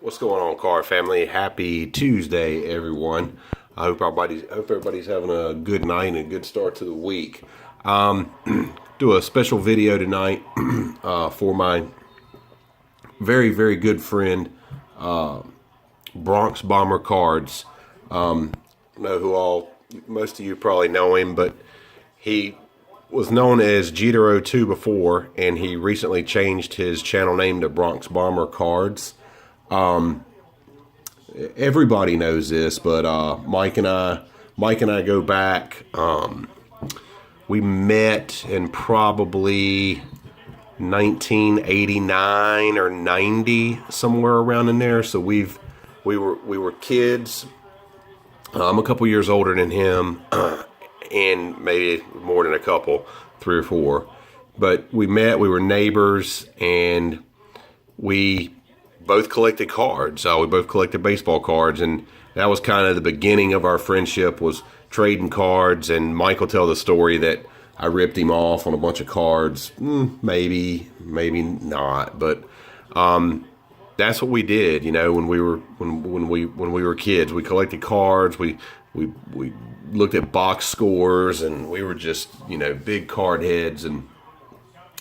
What's going on, Car Family? Happy Tuesday, everyone. I hope everybody's having a good night and a good start to the week. Do a special video tonight for my very, very good friend, Bronx Bomber Cards. Most of you probably know him, but he was known as Jeter02 before, and he recently changed his channel name to Bronx Bomber Cards. Everybody knows this, but Mike and I go back. We met in probably 1989 or 90, somewhere around in there. So we were kids. I'm a couple years older than him, and maybe more than a couple, 3 or 4. But we met. We were neighbors, and we both collected cards. We both collected baseball cards, and that was kind of the beginning of our friendship, was trading cards. And Mike will tell the story that I ripped him off on a bunch of cards. Maybe not, but that's what we did. You know, when we were kids, we collected cards. We looked at box scores, and we were just, big card heads. And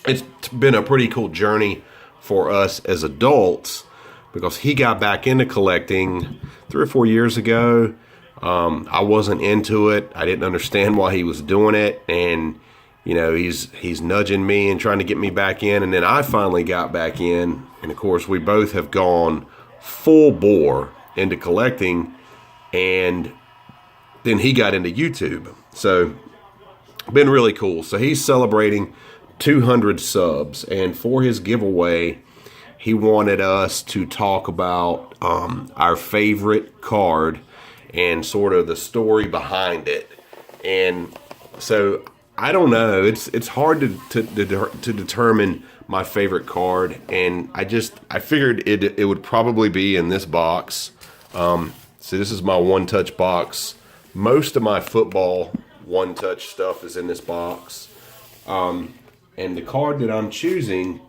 it's been a pretty cool journey for us as adults, because he got back into collecting 3 or 4 years ago. I wasn't into it. I didn't understand why he was doing it, and he's nudging me and trying to get me back in. And then I finally got back in, and of course we both have gone full bore into collecting. And then he got into YouTube, so been really cool. So he's celebrating 200 subs, and for his giveaway, he wanted us to talk about our favorite card and sort of the story behind it. And so I don't know. It's hard to determine my favorite card, and I figured it would probably be in this box. So this is my one-touch box. Most of my football one-touch stuff is in this box. And the card that I'm choosing,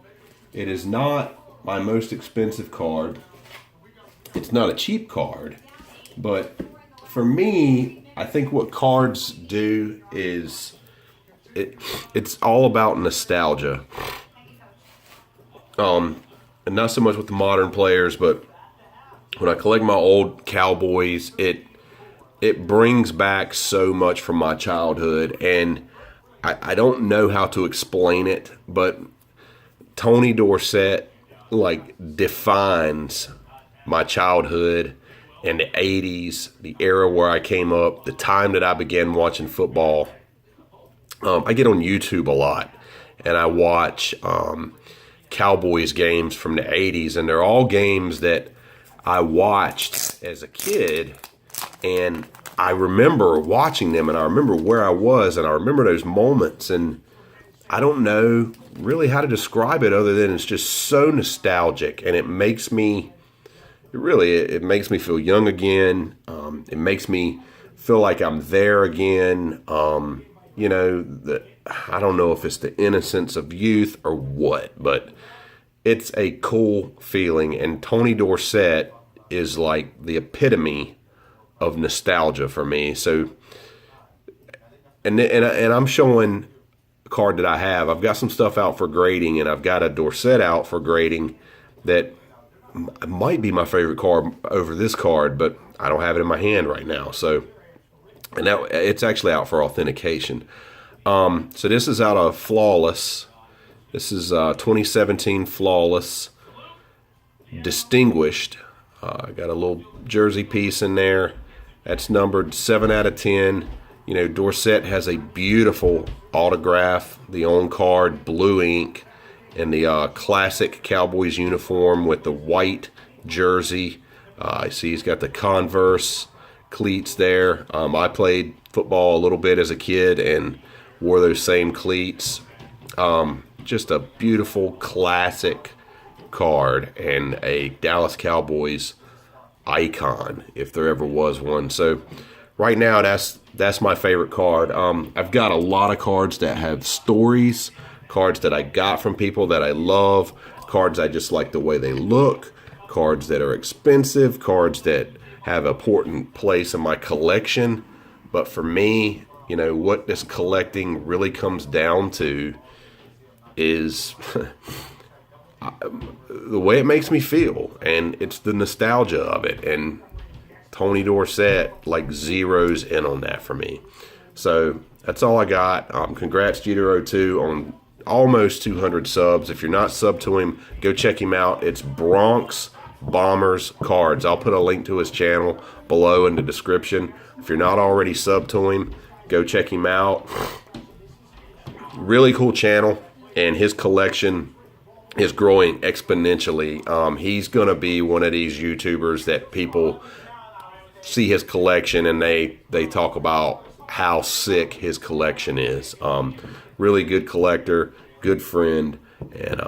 it is not my most expensive card. It's not a cheap card, but for me, I think what cards do is it's all about nostalgia. And not so much with the modern players, but when I collect my old Cowboys, it brings back so much from my childhood, and I don't know how to explain it, but Tony Dorsett defines my childhood and the 80s, the era where I came up, the time that I began watching football. I get on YouTube a lot, and I watch Cowboys games from the 80s, and they're all games that I watched as a kid, and I remember watching them, and I remember where I was, and I remember those moments, and I don't know really how to describe it other than it's just so nostalgic, and it makes me feel young again. It makes me feel like I'm there again. I don't know if it's the innocence of youth or what, but it's a cool feeling, and Tony Dorsett is like the epitome of nostalgia for me. So, and I'm showing a card that I have. I've got some stuff out for grading, and I've got a Dorsett out for grading that might be my favorite card over this card, but I don't have it in my hand right now. So, and now it's actually out for authentication. So this is out of Flawless. This is 2017 Flawless Distinguished. I got a little jersey piece in there. That's numbered 7 out of 10. Dorsett has a beautiful autograph, the on card, blue ink, and the classic Cowboys uniform with the white jersey. I see he's got the Converse cleats there. I played football a little bit as a kid and wore those same cleats. Just a beautiful classic card and a Dallas Cowboys icon, if there ever was one. So right now, that's my favorite card. I've got a lot of cards that have stories, cards that I got from people that I love, cards I just like the way they look, cards that are expensive, cards that have an important place in my collection. But for me, what this collecting really comes down to is the way it makes me feel, and it's the nostalgia of it. And Tony Dorsett zeroes in on that for me. So that's all I got. Congrats Jeter02 on almost 200 subs. If you're not subbed to him, go check him out. It's BronxBombers Cards. I'll put a link to his channel below in the description. If you're not already subbed to him, go check him out. Really cool channel, and his collection is growing exponentially. He's going to be one of these YouTubers that people see his collection and they talk about how sick his collection is. Really good collector, good friend, and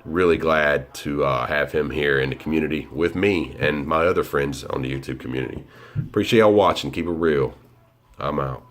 really glad to have him here in the community with me and my other friends on the YouTube community. Appreciate y'all watching. Keep it real. I'm out.